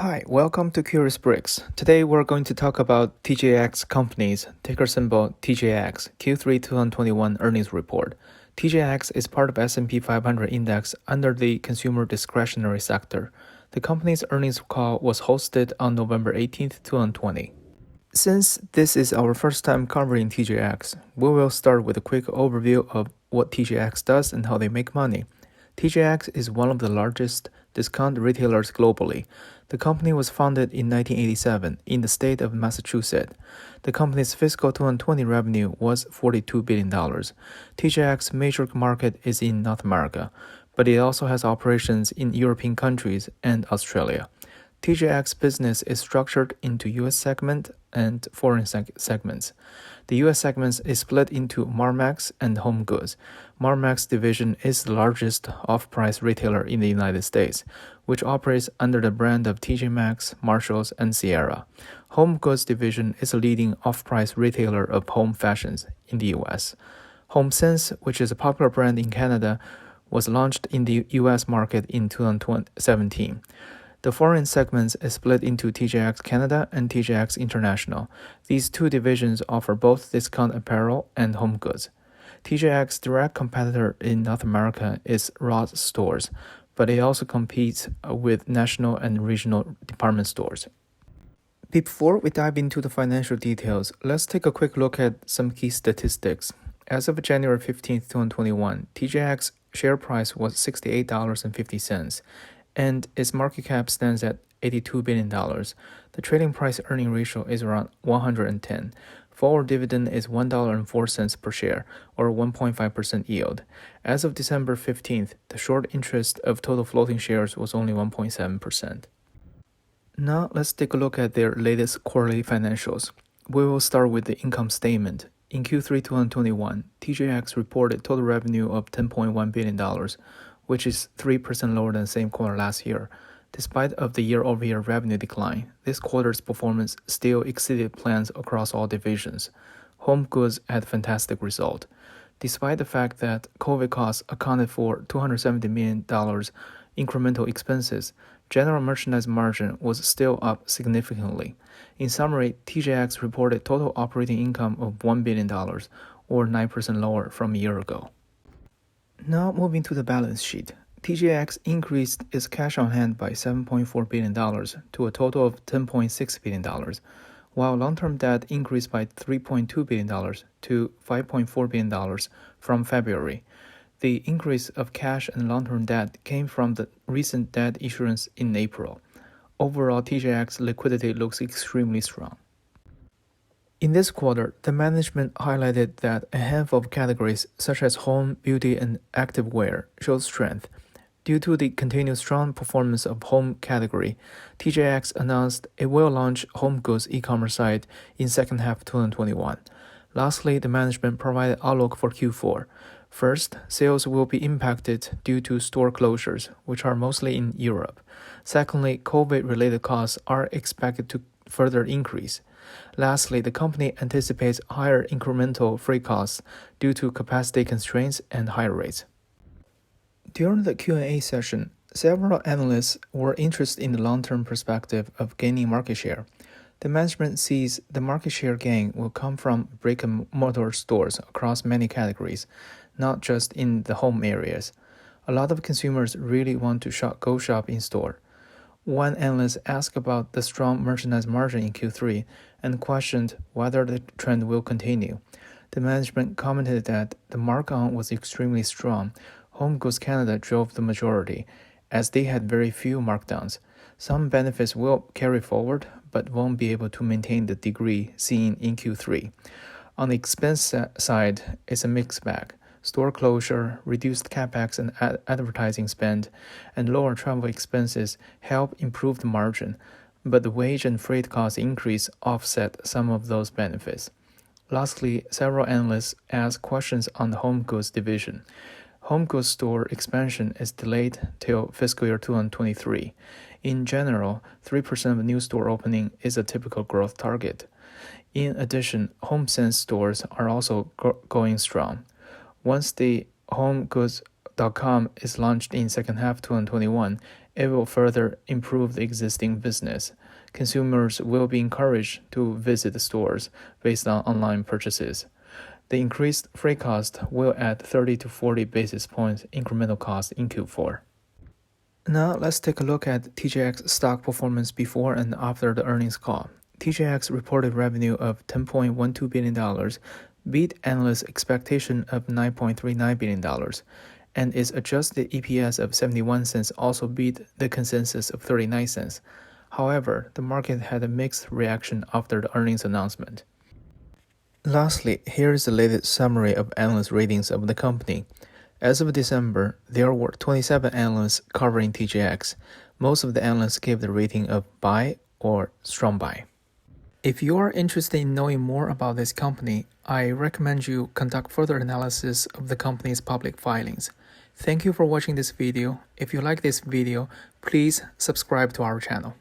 Hi, welcome to Curious Bricks. Today we're going to talk about TJX Companies, ticker symbol TJX, Q3 2021 earnings report. TJX is part of S&P 500 index under the consumer discretionary sector. The company's earnings call was hosted on November 18, 2020. Since this is our first time covering TJX, we will start with a quick overview of what TJX does and how they make money. TJX is one of the largest discount retailers globally. The company was founded in 1987 in the state of Massachusetts. The company's fiscal 2020 revenue was $42 billion. TJX's major market is in North America, but it also has operations in European countries and Australia. TJX business is structured into U.S. segment and foreign segments. The U.S. segment is split into Marmaxx and Home Goods. Marmaxx division is the largest off-price retailer in the United States, which operates under the brand of TJ Maxx, Marshalls, and Sierra. Home Goods division is a leading off-price retailer of home fashions in the U.S. HomeSense, which is a popular brand in Canada, was launched in the U.S. market in 2017. The foreign segments is split into TJX Canada and TJX International. These two divisions offer both discount apparel and home goods. TJX's direct competitor in North America is ROST stores, but it also competes with national and regional department stores. Before we dive into the financial details, let's take a quick look at some key statistics. As of January 15, 2021, TJX share price was $68.50. And its market cap stands at $82 billion. The trading price earning ratio is around 110. Forward dividend is $1.04 per share, or 1.5% yield. As of December 15th, the short interest of total floating shares was only 1.7%. Now let's take a look at their latest quarterly financials. We will start with the income statement. In Q3 2021, TJX reported total revenue of $10.1 billion, which is 3% lower than the same quarter last year. Despite of the year-over-year revenue decline, this quarter's performance still exceeded plans across all divisions. Home Goods had a fantastic result. Despite the fact that COVID costs accounted for $270 million incremental expenses, general merchandise margin was still up significantly. In summary, TJX reported total operating income of $1 billion, or 9% lower from a year ago. Now moving to the balance sheet. TJX increased its cash on hand by $7.4 billion to a total of $10.6 billion, while long-term debt increased by $3.2 billion to $5.4 billion from February. The increase of cash and long-term debt came from the recent debt issuance in April. Overall, TJX liquidity looks extremely strong. In this quarter, the management highlighted that a handful of categories such as home, beauty, and activewear showed strength. Due to the continued strong performance of home category, TJX announced it will launch Home Goods e-commerce site in second half 2021. Lastly, the management provided outlook for Q4. First, sales will be impacted due to store closures, which are mostly in Europe. Secondly, COVID-related costs are expected to further increase. Lastly, the company anticipates higher incremental freight costs due to capacity constraints and higher rates. During the Q&A session, several analysts were interested in the long-term perspective of gaining market share. The management sees the market share gain will come from brick-and-mortar stores across many categories, not just in the home areas. A lot of consumers really want to go shop in store. One analyst asked about the strong merchandise margin in Q3 and questioned whether the trend will continue. The management commented that the mark-on was extremely strong. Home Goods Canada drove the majority, as they had very few markdowns. Some benefits will carry forward, but won't be able to maintain the degree seen in Q3. On the expense side, it's a mixed bag. Store closure, reduced capex and advertising spend, and lower travel expenses help improve the margin, but the wage and freight cost increase offset some of those benefits. Lastly, several analysts asked questions on the Home Goods division. Home Goods store expansion is delayed till fiscal year 2023. In general, 3% of new store opening is a typical growth target. In addition, HomeSense stores are also going strong. Once the HomeGoods.com is launched in second half 2021, It will further improve the existing business. Consumers will be encouraged to visit the stores based on online purchases. The increased freight cost will add 30 to 40 basis points incremental cost in Q4. Now let's take a look at TJX stock performance before and after the earnings call. TJX reported revenue of $10.12 billion, beat analysts' expectation of $9.39 billion, and its adjusted EPS of 71 cents also beat the consensus of 39 cents. However, the market had a mixed reaction after the earnings announcement. Lastly, here is the latest summary of analyst ratings of the company. As of December, there were 27 analysts covering TJX. Most of the analysts gave the rating of buy or strong buy. If you are interested in knowing more about this company, I recommend you conduct further analysis of the company's public filings. Thank you for watching this video. If you like this video, please subscribe to our channel.